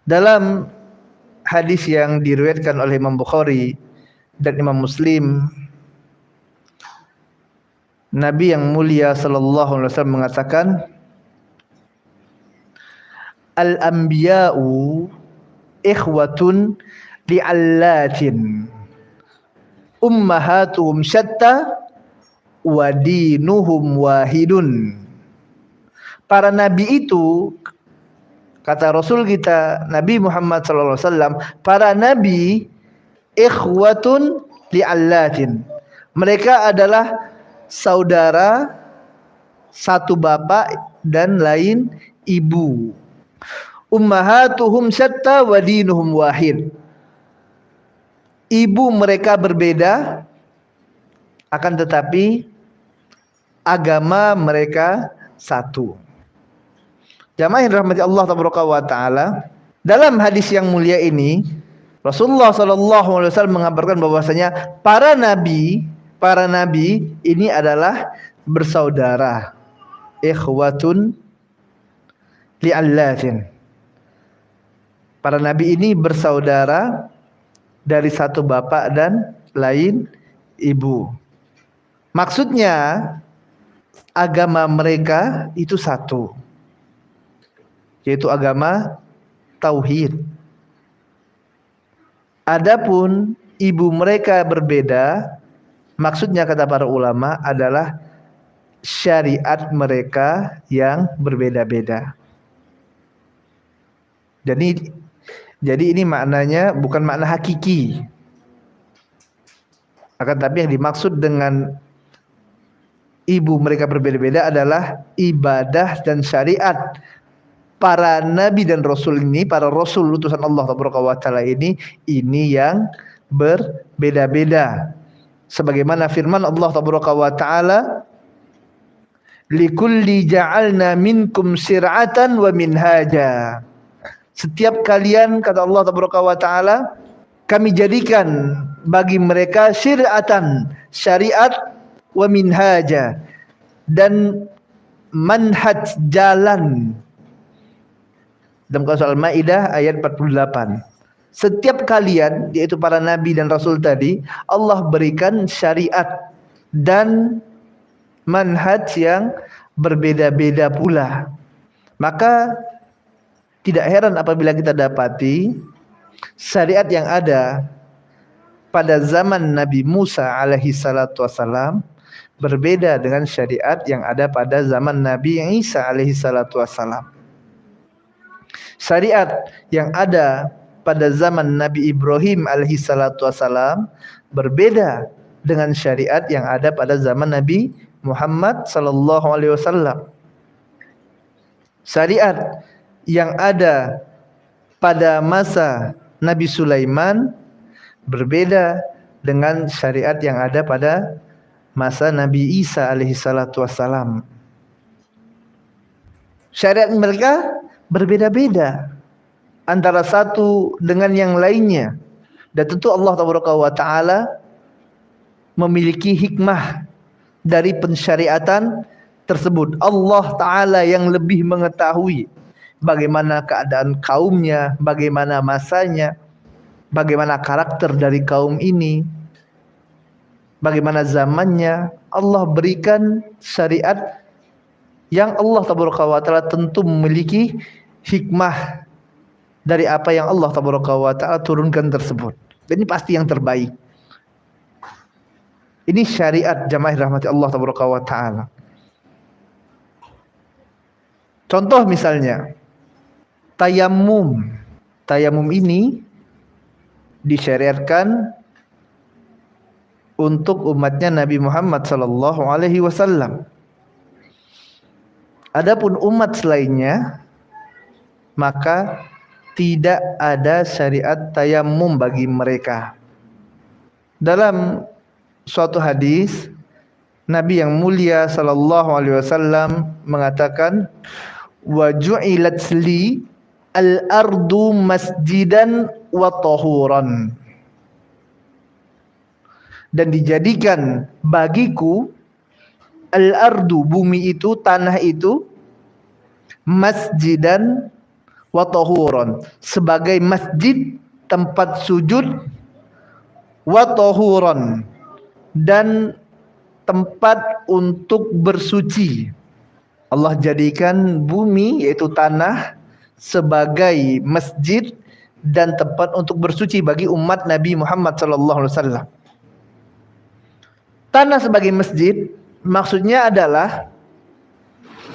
Dalam hadis yang diriwayatkan oleh Imam Bukhari dan Imam Muslim, Nabi yang mulia sallallahu alaihi wasallam mengatakan, al-anbiya'u ikhwatun li'allatin ummahatuhum syatta wa dinuhum wahidun. Para nabi itu, kata Rasul kita Nabi Muhammad sallallahu alaihi wasallam, para nabi ikhwatun li'allatin. Mereka adalah saudara satu bapak dan lain ibu. Ummahatuhum syatta wa dinuhum wahid. Ibu mereka berbeda, akan tetapi agama mereka satu. Jamaah yang dirahmati Allah Taala, dalam hadis yang mulia ini Rasulullah sallallahu alaihi wasallam mengabarkan bahwasanya para nabi ini adalah bersaudara, ikhwatun li'allatin. Para nabi ini bersaudara dari satu bapak dan lain ibu. Maksudnya agama mereka itu satu, yaitu agama tauhid. Adapun ibu mereka berbeda, maksudnya kata para ulama adalah syariat mereka yang berbeda-beda. Jadi ini maknanya bukan makna hakiki. Akan tapi yang dimaksud dengan ibu mereka berbeda-beda adalah ibadah dan syariat para nabi dan rasul ini, para rasul utusan Allah Taala ini yang berbeda-beda. Sebagaimana firman Allah Taala, likulli ja'alna minkum sir'atan wa minhaja. Setiap kalian, kata Allah Taala, kami jadikan bagi mereka syir'atan, syariat, wa minhaja, dan manhaj, jalan. Dalam surah Al-Maidah ayat 48. Setiap kalian, yaitu para nabi dan rasul tadi, Allah berikan syariat dan manhaj yang berbeda-beda pula. Maka tidak heran apabila kita dapati syariat yang ada pada zaman Nabi Musa alaihi salatu wassalam berbeda dengan syariat yang ada pada zaman Nabi Isa alaihi salatu wassalam. Syariat yang ada pada zaman Nabi Ibrahim alaihi salatu wassalam berbeda dengan syariat yang ada pada zaman Nabi Muhammad sallallahu alaihi wasallam. Syariat yang ada pada masa Nabi Sulaiman berbeda dengan syariat yang ada pada masa Nabi Isa alaihi salatu wassalam. Syariat mereka berbeda-beda antara satu dengan yang lainnya. Dan tentu Allah Taala memiliki hikmah dari pensyariatan tersebut. Allah Ta'ala yang lebih mengetahui bagaimana keadaan kaumnya, bagaimana masanya, bagaimana karakter dari kaum ini, bagaimana zamannya. Allah berikan syariat yang Allah Ta'ala tentu memiliki hikmah dari apa yang Allah Ta'ala turunkan tersebut. Dan ini pasti yang terbaik. Ini syariat, jamaah rahmati Allah Ta'ala. Contoh misalnya tayamum. Tayamum ini disyariatkan untuk umatnya Nabi Muhammad sallallahu alaihi wasallam. Adapun umat selainnya maka tidak ada syariat tayamum bagi mereka. Dalam suatu hadis Nabi yang mulia sallallahu alaihi wasallam mengatakan, wa ju'ilat li al-ardu masjidan wa tahuran. Dan dijadikan bagiku al-ardu, bumi itu, tanah itu, masjidan wa tahuran, sebagai masjid tempat sujud, wa tahuran, dan tempat untuk bersuci. Allah jadikan bumi yaitu tanah sebagai masjid dan tempat untuk bersuci bagi umat Nabi Muhammad sallallahu alaihi wasallam. Tanah sebagai masjid maksudnya adalah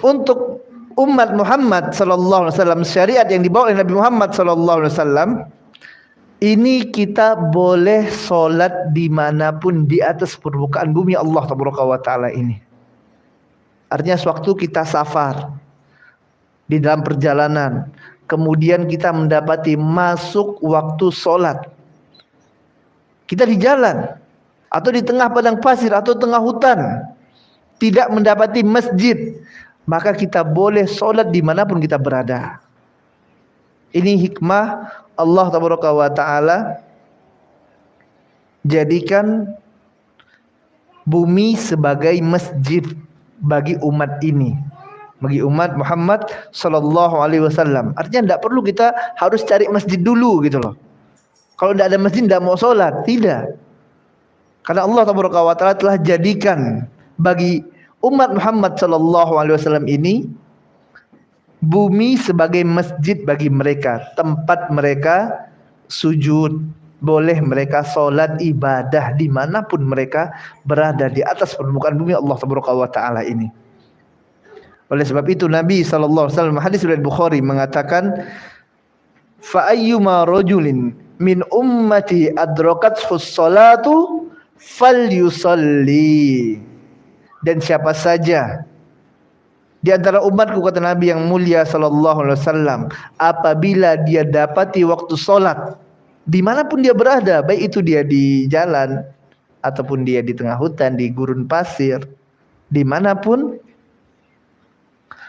untuk umat Muhammad sallallahu alaihi wasallam, syariat yang dibawa oleh Nabi Muhammad sallallahu alaihi wasallam ini kita boleh solat dimanapun di atas permukaan bumi Allah Taala ini. Artinya sewaktu kita safar di dalam perjalanan, kemudian kita mendapati masuk waktu solat, kita di jalan atau di tengah padang pasir atau tengah hutan tidak mendapati masjid, maka kita boleh solat dimanapun kita berada. Ini hikmah Allah Taala jadikan bumi sebagai masjid bagi umat ini, bagi umat Muhammad sallallahu alaihi wasallam. Artinya tidak perlu kita harus cari masjid dulu gitu loh. Kalau tidak ada masjid tidak mau sholat, tidak. Karena Allah Taala telah jadikan bagi umat Muhammad sallallahu alaihi wasallam ini bumi sebagai masjid bagi mereka, tempat mereka sujud, boleh mereka sholat ibadah dimanapun mereka berada di atas permukaan bumi Allah Taala ini. Oleh sebab itu Nabi sallallahu alaihi wasallam hadis riwayat Bukhari mengatakan, fa ayyuma rajulin min ummati adrakathu sholatu falyusalli, dan siapa saja di antara umatku, kata Nabi yang mulia sallallahu alaihi wasallam, apabila dia dapati waktu sholat dimanapun dia berada, baik itu dia di jalan ataupun dia di tengah hutan, di gurun pasir, dimanapun,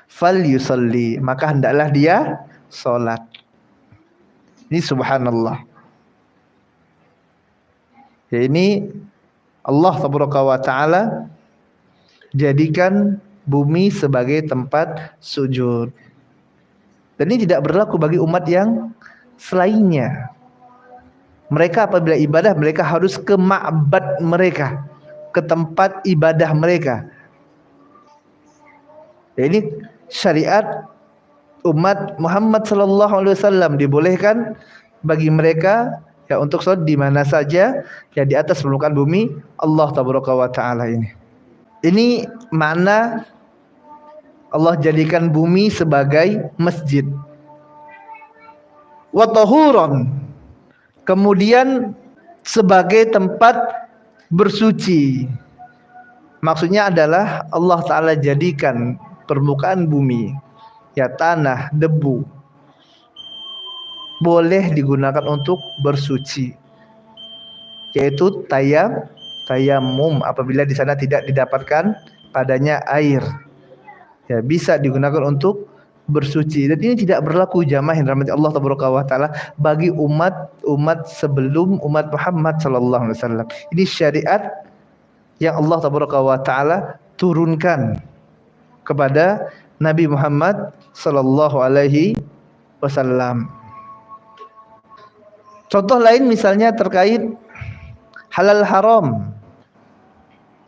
falyusalli, maka hendaklah dia sholat. Ini subhanallah. Ya, ini Allah Taala jadikan bumi sebagai tempat sujud. Dan ini tidak berlaku bagi umat yang selainnya. Mereka apabila ibadah, mereka harus ke ma'bad mereka, ke tempat ibadah mereka. Ya, ini syariat umat Muhammad sallallahu alaihi wasallam, dibolehkan bagi mereka ya untuk sholat di mana saja ya di atas permukaan bumi Allah Taala ini. Ini makna Allah jadikan bumi sebagai masjid. Wa tahuran, kemudian sebagai tempat bersuci. Maksudnya adalah Allah Ta'ala jadikan permukaan bumi, ya tanah, debu, boleh digunakan untuk bersuci, yaitu tayamum apabila di sana tidak didapatkan padanya air. Ya, bisa digunakan untuk bersuci. Dan ini tidak berlaku jamaah yang dirahmati Allah Taala bagi umat sebelum umat Muhammad sallallahu alaihi wasallam. Ini syariat yang Allah Taala turunkan kepada Nabi Muhammad sallallahu alaihi wasallam. Contoh lain misalnya terkait halal haram.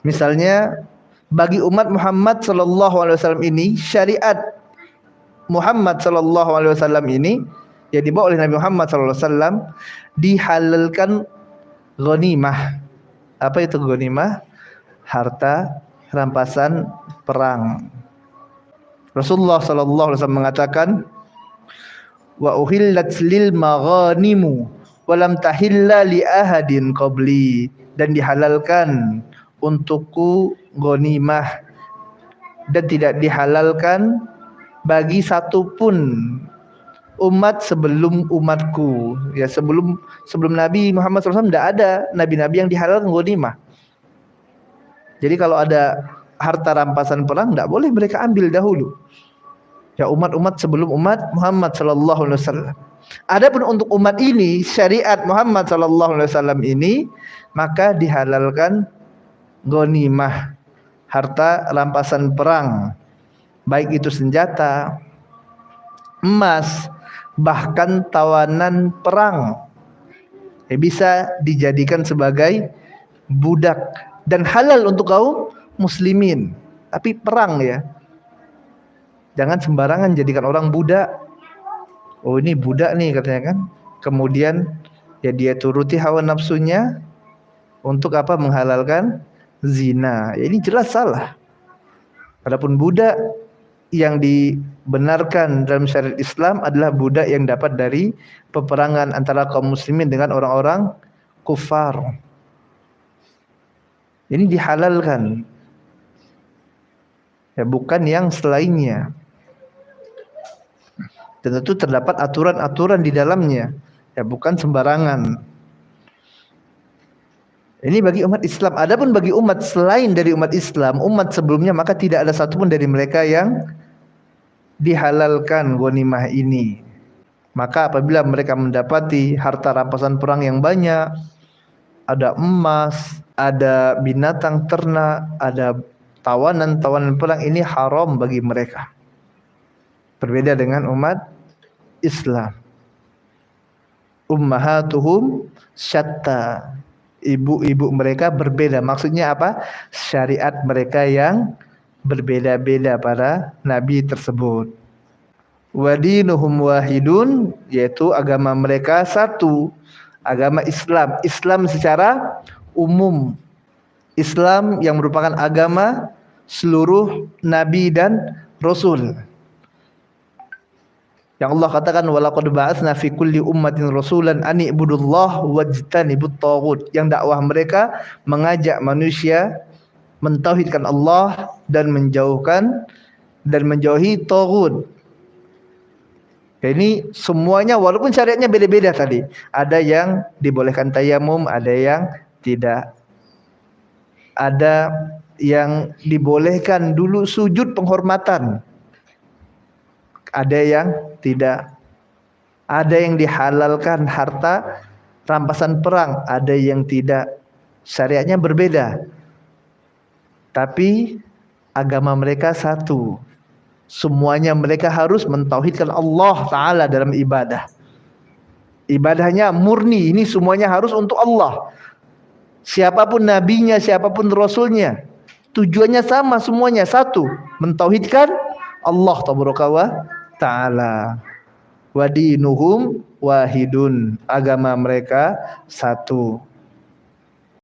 Misalnya bagi umat Muhammad sallallahu alaihi wasallam ini, syariat Muhammad sallallahu alaihi wasallam ini yang dibawa oleh Nabi Muhammad sallallahu alaihi wasallam, dihalalkan ghanimah. Apa itu ghanimah? Harta rampasan perang. Rasulullah sallallahu alaihi wasallam mengatakan, wa uhillat lil maghanimu wa lam tahilla li ahadin qabli, dan dihalalkan untukku ghanimah dan tidak dihalalkan bagi satupun umat sebelum umatku. Ya, sebelum Nabi Muhammad SAW tidak ada nabi-nabi yang dihalalkan ghanimah. Jadi kalau ada harta rampasan perang tidak boleh mereka ambil dahulu. Ya, umat-umat sebelum umat Muhammad sallallahu alaihi wasallam. Adapun untuk umat ini, syariat Muhammad sallallahu alaihi wasallam ini, maka dihalalkan ghanimah, harta rampasan perang, baik itu senjata, emas, bahkan tawanan perang. Bisa dijadikan sebagai budak dan halal untuk kaum muslimin. Tapi perang ya. Jangan sembarangan jadikan orang budak. Oh ini budak nih katanya kan. Kemudian ya dia turuti hawa nafsunya untuk apa? Menghalalkan zina. Ya, ini jelas salah. Adapun budak yang dibenarkan dalam syariat Islam adalah budak yang dapat dari peperangan antara kaum muslimin dengan orang-orang kufar. Ini dihalalkan. Ya, bukan yang selainnya. Dan tentu terdapat aturan-aturan di dalamnya. Ya, bukan sembarangan. Ini bagi umat Islam. Adapun bagi umat selain dari umat Islam, umat sebelumnya, maka tidak ada satupun dari mereka yang dihalalkan ghanimah ini. Maka apabila mereka mendapati harta rampasan perang yang banyak, ada emas, ada binatang ternak, ada tawanan-tawanan perang, ini haram bagi mereka. Berbeda dengan umat Islam. Ummahatuhum syatta. Ibu-ibu mereka berbeda. Maksudnya apa? Syariat mereka yang berbeda-beda para nabi tersebut. Wadinuhum wahidun, yaitu agama mereka satu, agama Islam. Islam secara umum, Islam yang merupakan agama seluruh nabi dan rasul. Yang Allah katakan walaqad ba'atsna fi kulli ummatin rasulan an i'budullaha wajtanibut taghut. Yang dakwah mereka mengajak manusia mentauhidkan Allah dan menjauhi taghut. Ini semuanya walaupun syariatnya beda-beda tadi. Ada yang dibolehkan tayamum, ada yang tidak. Ada yang dibolehkan dulu sujud penghormatan. Ada yang tidak. Ada yang dihalalkan harta rampasan perang, ada yang tidak. Syariatnya berbeda. Tapi agama mereka satu. Semuanya mereka harus mentauhidkan Allah Ta'ala dalam ibadah. Ibadahnya murni, ini semuanya harus untuk Allah. Siapapun nabinya, siapapun rasulnya, tujuannya sama semuanya, satu, mentauhidkan Allah Ta'ala. Wadinuhum wahidun, agama mereka satu.